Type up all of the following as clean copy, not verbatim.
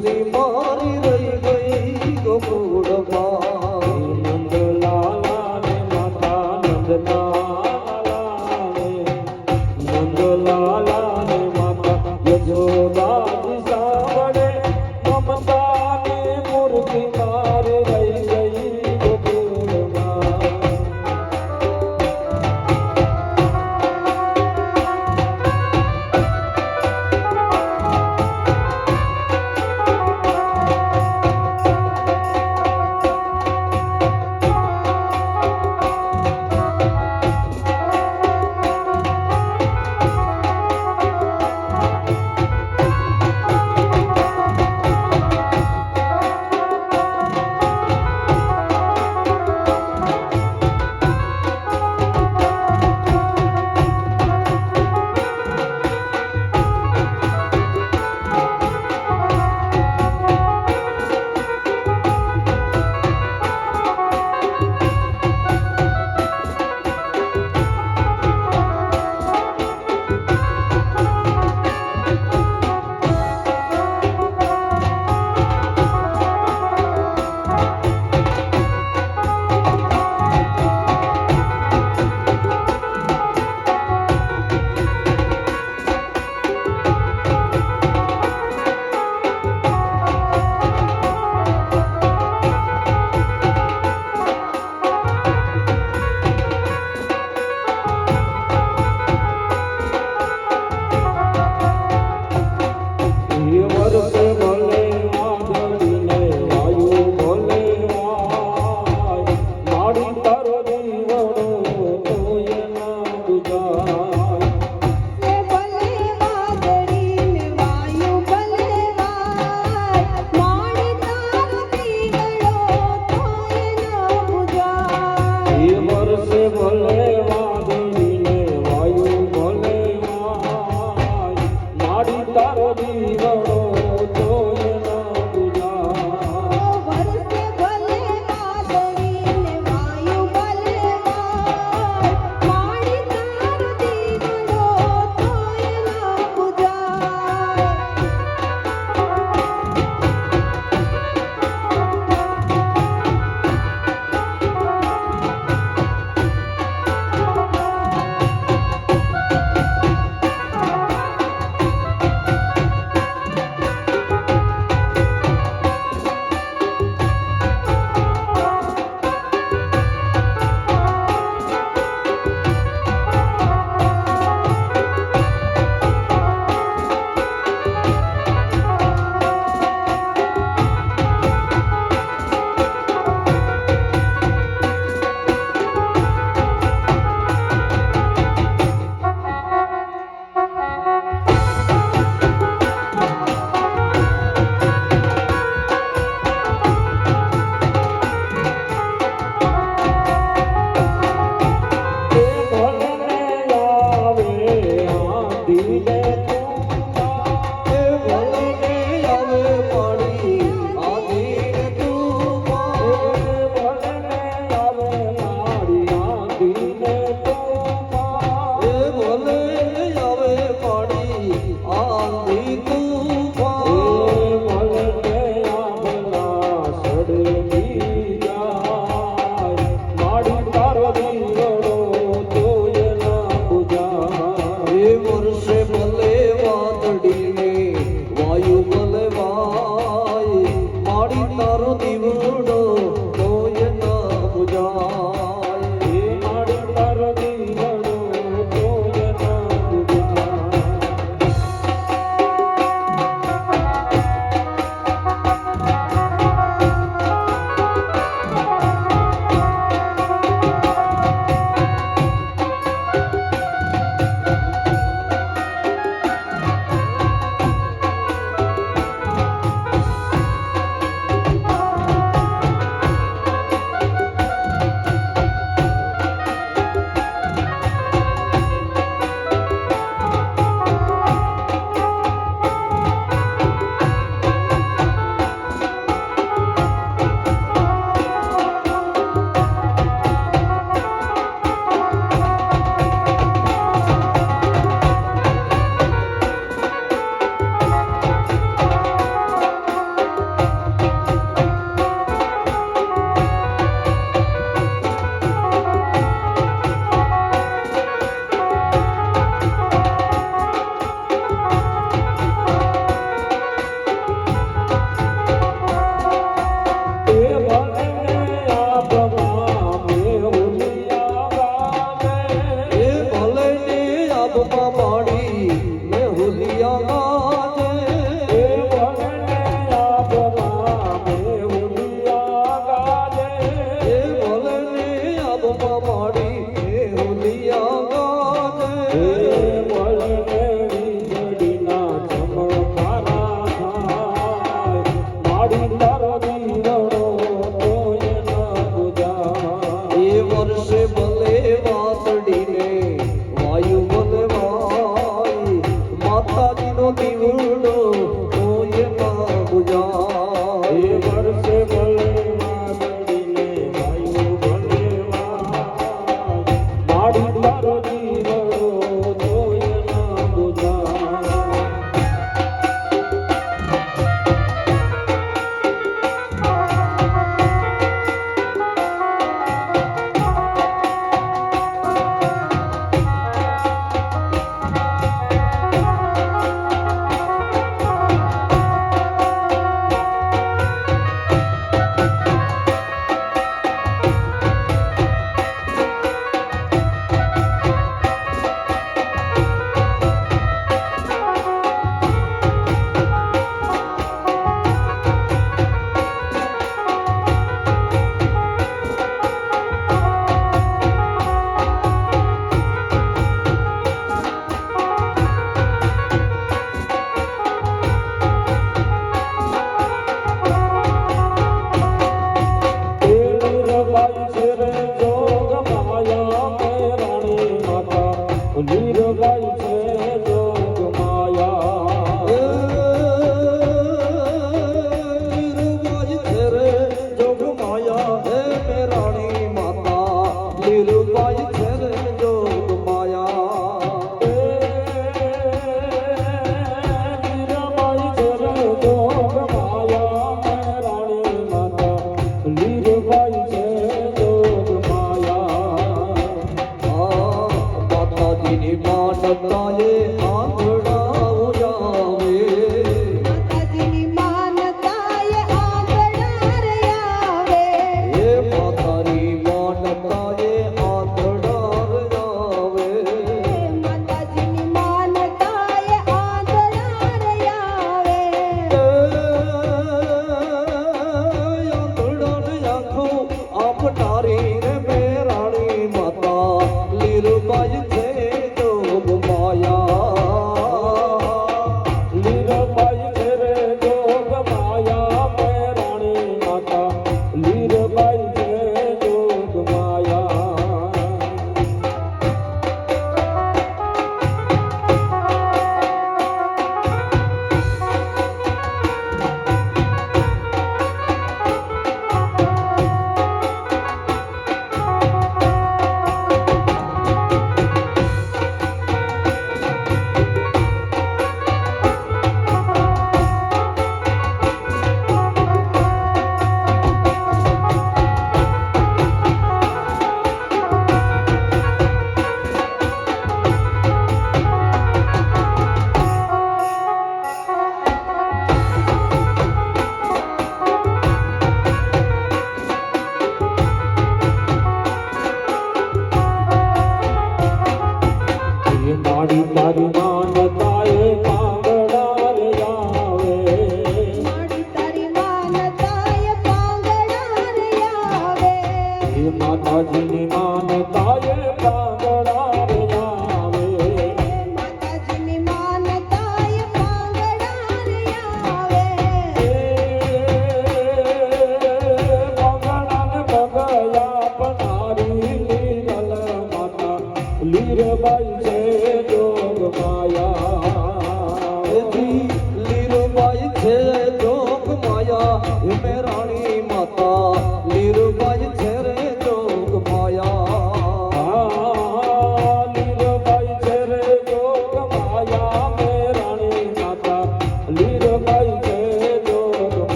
दूसरी मारी रही गई गोकुळમાં नंद लाला ने माता नंद लाला ने नंद लाला ने माता यशोदा जी सावड़े ममता ने मूर्ति मार रही गई गोकुळમાં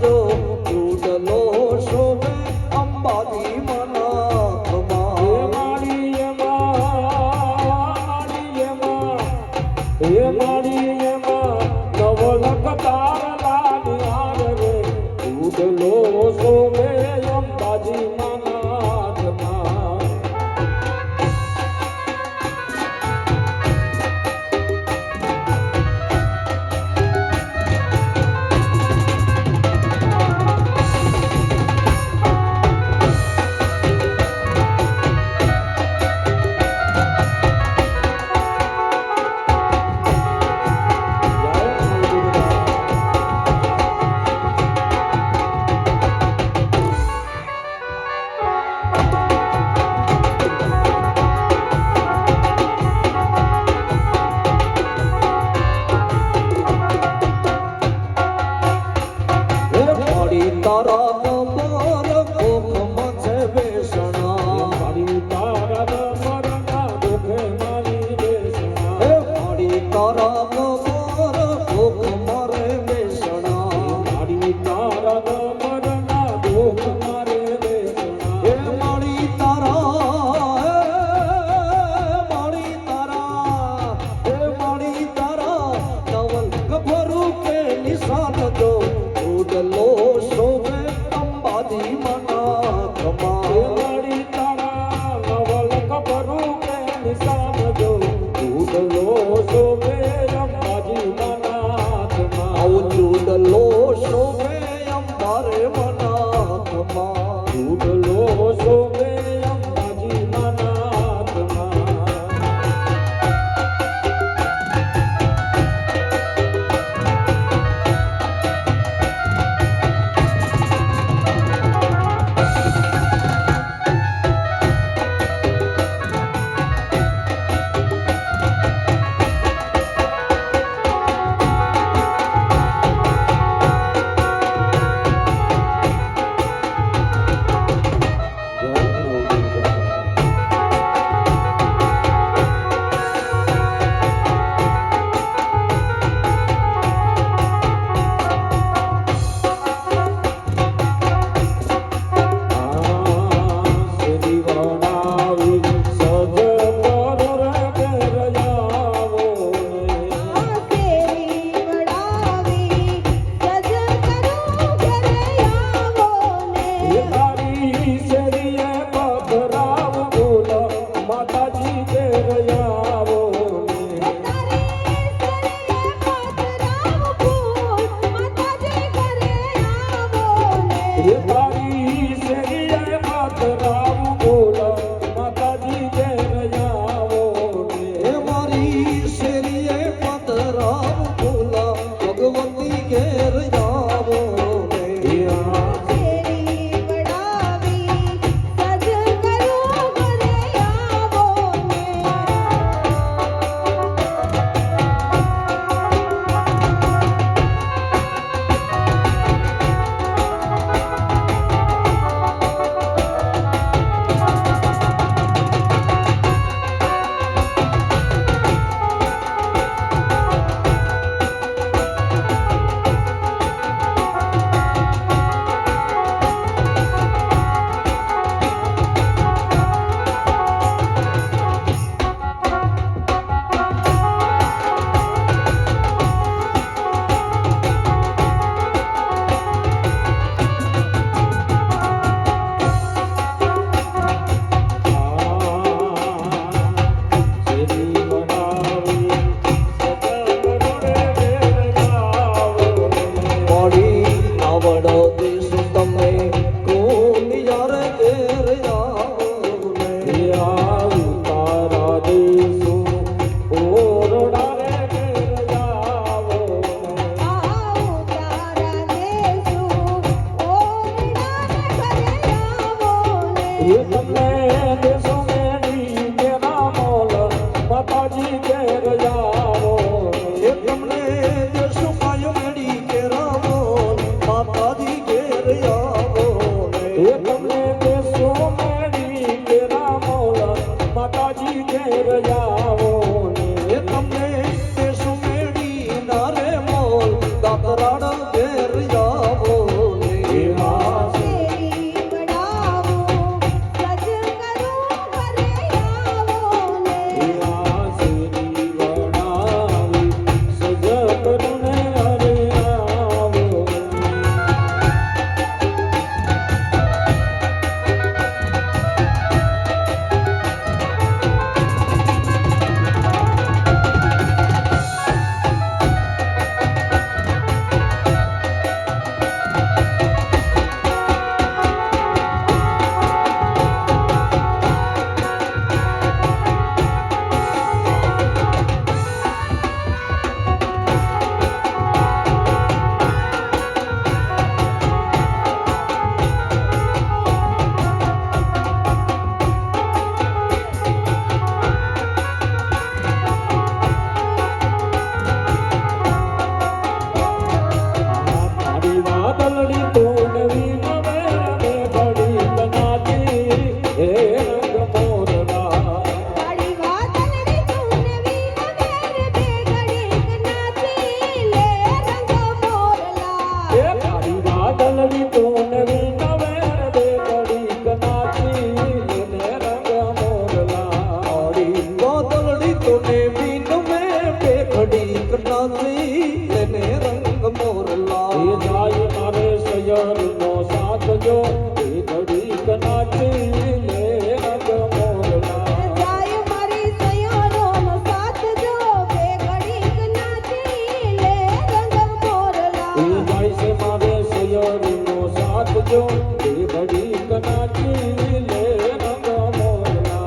જો ઉડલો શોભે અંબાજી માના મારી એમાં નવલખ તારા લાડ રે ઉડલો શોભે અંબાજી માના તારા નંબર કોખમાં છે બેસણા મારી તારા મરના દુઃખે મારી બેસણા હે મારી તારા નંબર કોખમાં રે બેસણા મારી તારા મરના દુઃખ મારે બેસણા હે મારી તારા હે મારી તારા નવલ ગભરું કે નિશાન જો ઉડલો શોભે અંબાજી માના કમા મારી તારા નવલ ખબરું કે નિશાન જો ઉડલો શોભે અંબાજી મનાથમાં આવું ઉડલો શોભે અંબારે માના કમા ઉડલો શોભે અંબાજી મનાથમાં હે મારી શેરીએ પતરાવ ફૂલા ભગવતી ઘેર જાવો ને તમને દેશો પાયો મેળી કે રામો માતાજી કે વાદળી તું નવે બે ઘડી કનાચી લેને રંગ મોરલા કાળી વાદળી તોને બીન મેં બે ઘડી કનાથી લેને રંગ મોરલા એ જાય મારે સયરનો સાથ જો એ ઘડી કનાચી લે રંગ મોરલા જાય મારી સયારોનો સાથ જો બે ઘડીક નાચી લે રંગ મોરલા એ જાય છે મારે સયરનો સાથ જો એ ઘડી કનાચી લે રંગ મોરલા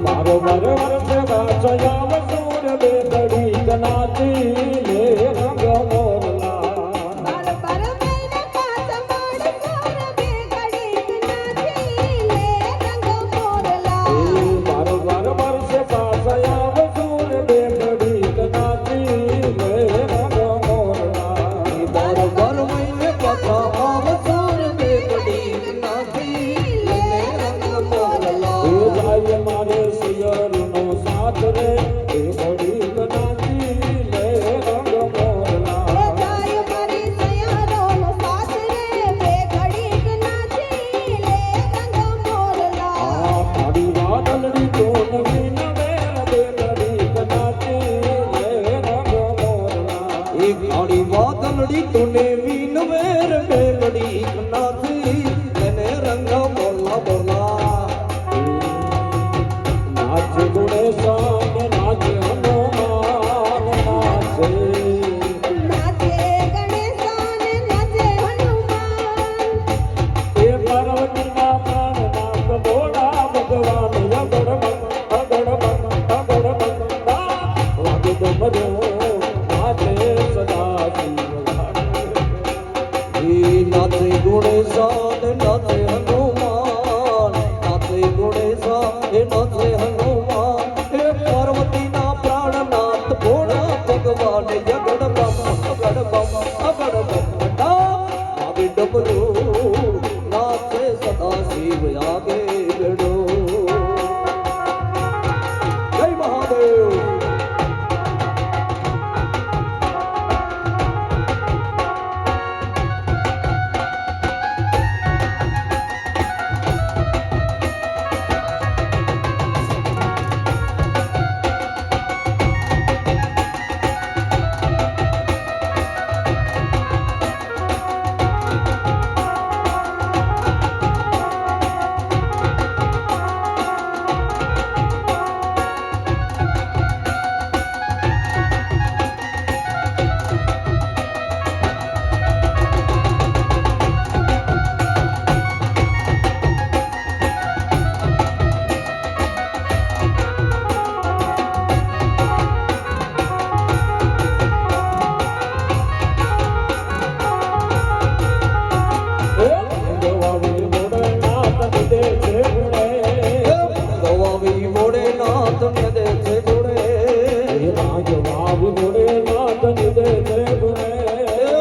મારો બરોબર છે ગાછયા વસૂર બે ઘડી કનાચી લે રંગ મોરલા બાર બાર મહિના પાછ માર સોર બે ઘડીક નાચી લે રંગ મોરલા એ મારો બરોબર છે ગાછયા વસૂર બે ઘડી કનાચી લે રંગ મોરલા બાર બાર મહિને પાછા આવસોર બે ઘડી કનાથી લેને રંગ મોરલા એ જાય મારે સયરનો સાથ રે એ ઘડી કનાચી લે રંગ મોરલા જાય મારી સયારોનો સાથ રે બે ઘડીક નાચી લે રંગ મોરલા આ તારી વાદળડી તો નવી નવે બે ઘડી કનાચી લે રંગ મોરલા એ કાળી વાદળડી તોને વીન વેર બે ઘડી કનાથી લેને રંગ મોરલા મોરલા નાચે ગુણેશાન નાચે હનુમાન નાચે નાચે ગણેશાને નાચે હનુમાન એ પાર્વતીના પ્રાણનાથ ભોળા ભગવાન અગડ વાગે ડમરો નાચે સદા શિવ ઘોડે નાથની દે રે ગુણે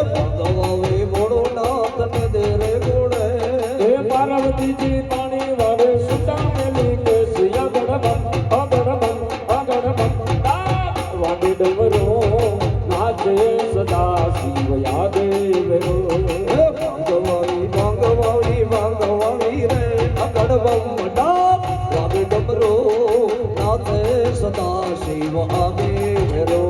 ભાંગવાવી મોડો નાથને દે રે ગુણે હે પાર્વતીજી પાણી વારે સુતા મેલી કે સિયા ગડબમ વાગે ડમરો નાચે સદા શિવ યાદે વેરો ભાંગવાવી રે અગડબમ ડાક વાગે ડમરો નાથે સદા શિવ આગે વેરો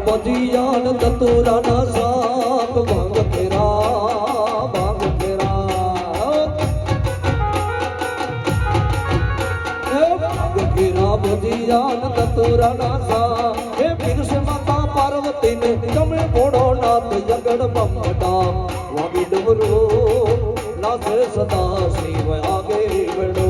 ભજીયાન દતુરાના શાક ભાંગ ફેરા ભાંગ ફેરા ભજીયાન દતુરાના શાક હે પીરસે માતા પાર્વતીને તમે મોડો નાથ જગડ બમડા વાગી ડમરો નાથે સદા શિવ આગે વેડો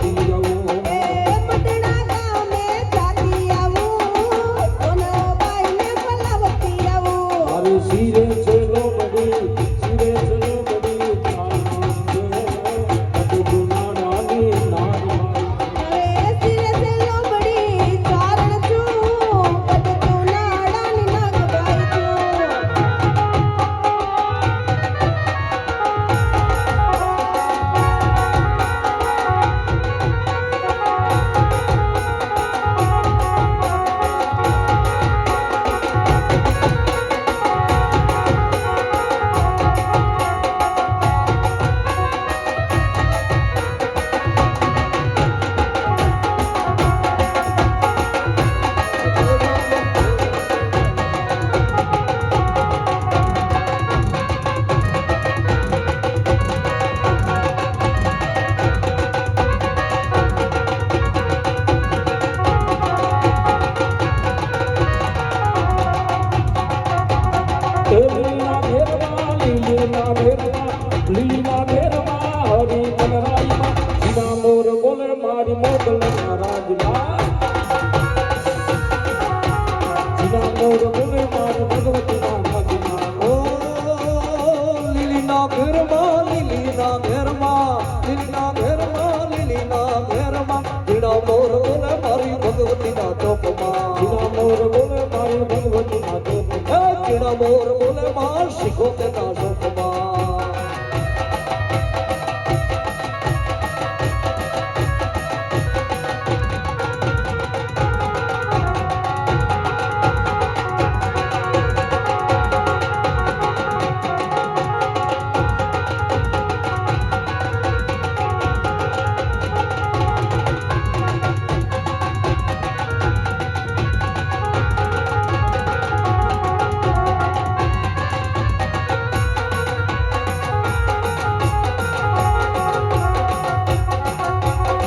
જાતી આવું એ પટણા ગામે જાતી આવું સોનબાઈને બોલાવતી આવું મારી શિરે છે લોબડી શિરે છે લોબડી ચાલતી નાની નાની અરે સિરે સે લોબડી ચારણ છું કદતું નાડાની નાગબાઈ છું લીલીના ભેરવા લીલીના ભેરવા લીલીના ભેરવા હરી મનરાઈમાં સીધા મોર બોલે મારી મોગલ રાજમાં સીધા મોર બોલે મારી ભગવતીના રાજમાં ઓ લીલીના ઘેરમાં લીલીના ઘેરમાં લીલીના ઘેરમાં લીલીના ઘેરમાં ઝીણા મોર બોલે મારી ભગવતીના ચોકમાં સીધા મોર બોલે મારી ભગવતીના ચોકમાં ઝીણા મોર બોલે માં શીખો તેના ચોકમાં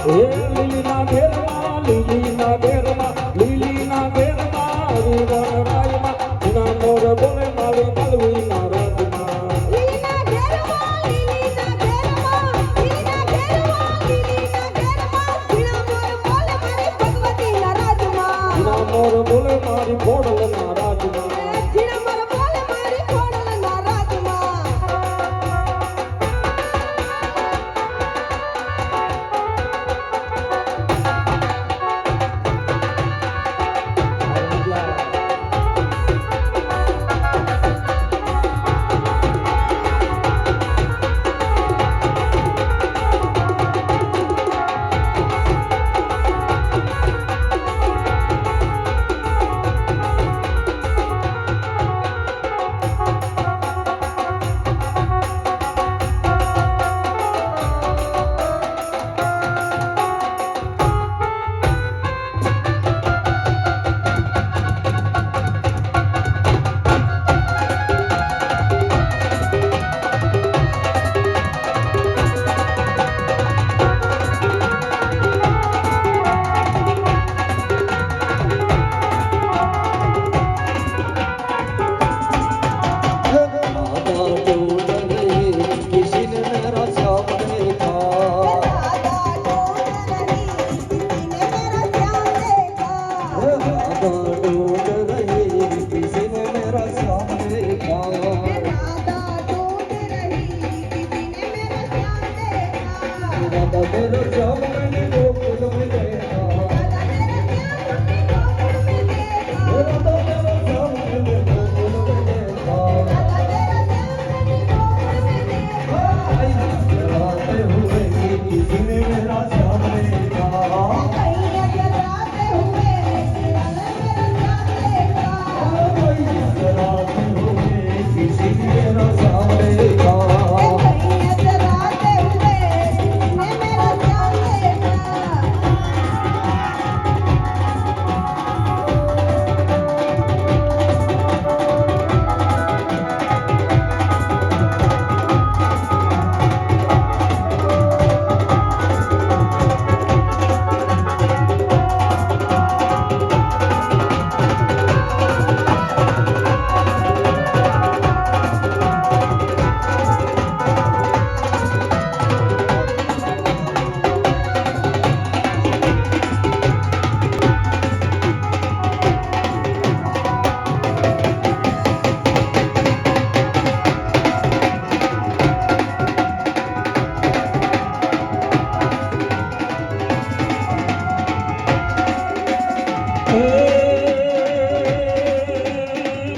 હે લીલીના ઘેરમાં લીલીના ઘેરમાં લીલીના ઘેરમાં હરી મનરાઈમાં સીધા મોર બોલે મારી મલવીના રાજમાં લીલીના ઘેરમાં લીલીના ઘેરમાં લીલીના ઘેરમાં લીલીના ઘેરમાં ઝીણા મોર બોલે મારી ભગવતીના રાજમાં સીધા મોર બોલે મારી ખોડલના રાજમાં ઝીણા મોર બોલે મારી ખોડલના રાજમાં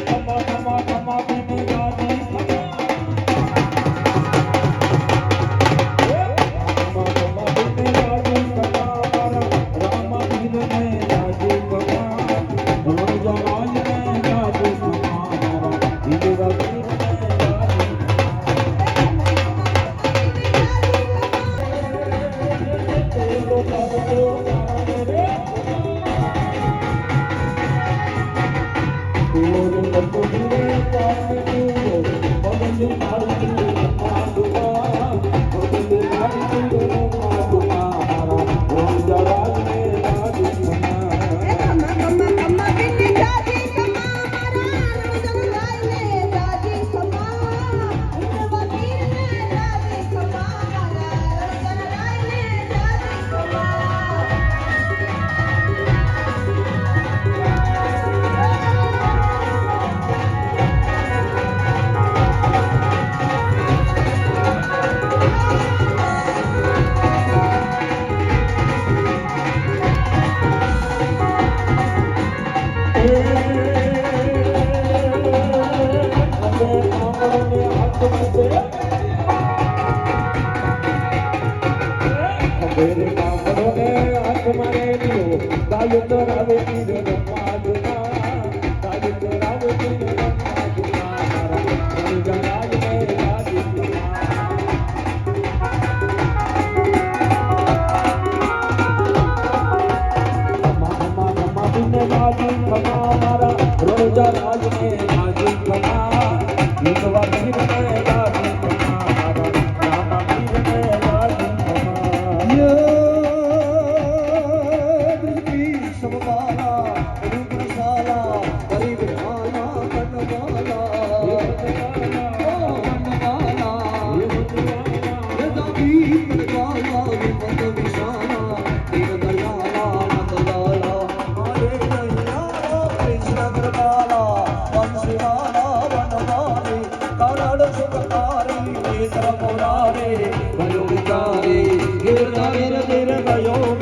ખમા ખમા ખમા બીને ગાજી ખમા ખમા બીને ગાજી ખમા મારા રામ પીરને ગાજી ખમા રોજા રાજને ગાજી ખમા મારા હીરા પીરને ગાજી ખમા ખમા બિન જાજી ખમા મારા રણજનરાયને જાજી ખમા હિંદવા પીરને જાજી ખમા મારા રણજનરાયને જાજી ખમા રોજા રાજને ગાજી ખમા હિંદવા પીરને ગાજી ખમા મારા રામ પીરને ગાજી ખમા ગયો